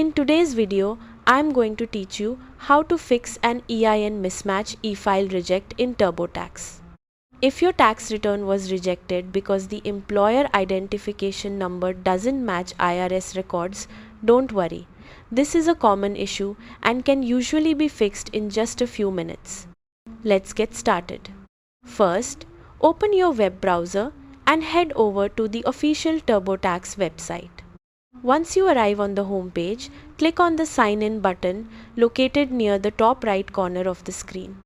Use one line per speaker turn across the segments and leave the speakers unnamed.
In today's video, I am going to teach you how to fix an EIN mismatch e-file reject in TurboTax. If your tax return was rejected because the employer identification number doesn't match IRS records, don't worry. This is a common issue and can usually be fixed in just a few minutes. Let's get started. First, open your web browser and head over to the official TurboTax website. Once you arrive on the home page, click on the Sign In button located near the top right corner of the screen.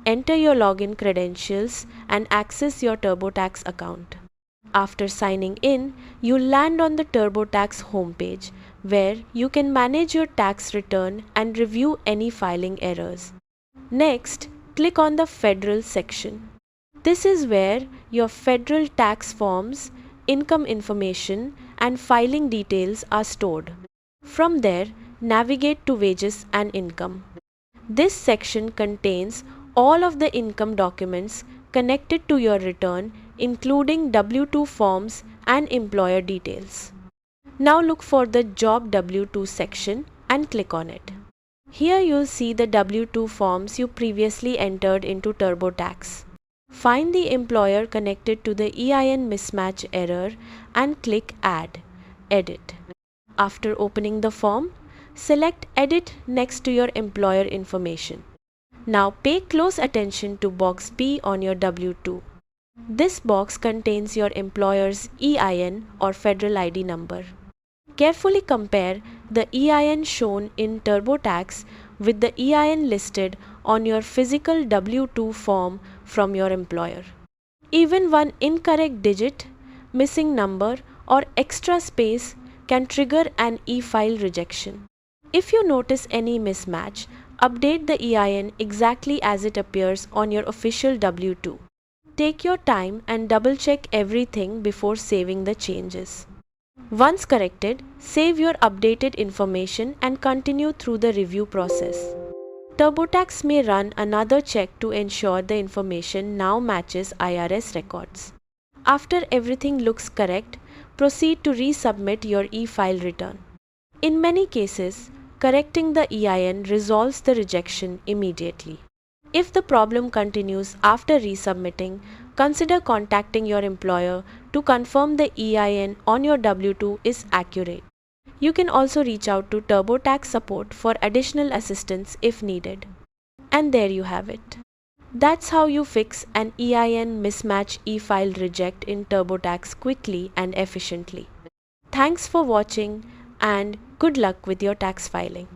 Enter your login credentials and access your TurboTax account. After signing in, you'll land on the TurboTax homepage, where you can manage your tax return and review any filing errors. Next, click on the Federal section. This is where your federal tax forms, income information, and filing details are stored. From there, navigate to Wages and Income. This section contains all of the income documents connected to your return, including W-2 forms and employer details. Now look for the Job W-2 section and click on it. Here you'll see the W-2 forms you previously entered into TurboTax. Find the employer connected to the EIN mismatch error and click Add, Edit. After opening the form, select Edit next to your employer information. Now pay close attention to box B on your W-2. This box contains your employer's EIN or federal ID number. Carefully compare the EIN shown in TurboTax with the EIN listed on your physical W-2 form from your employer. Even one incorrect digit, missing number, or extra space can trigger an e-file rejection. If you notice any mismatch, update the EIN exactly as it appears on your official W-2. Take your time and double-check everything before saving the changes. Once corrected, save your updated information and continue through the review process. TurboTax may run another check to ensure the information now matches IRS records. After everything looks correct, proceed to resubmit your e-file return. In many cases, correcting the EIN resolves the rejection immediately. If the problem continues after resubmitting, consider contacting your employer to confirm the EIN on your W-2 is accurate. You can also reach out to TurboTax support for additional assistance if needed. And there you have it. That's how you fix an EIN mismatch e-file reject in TurboTax quickly and efficiently. Thanks for watching and good luck with your tax filing.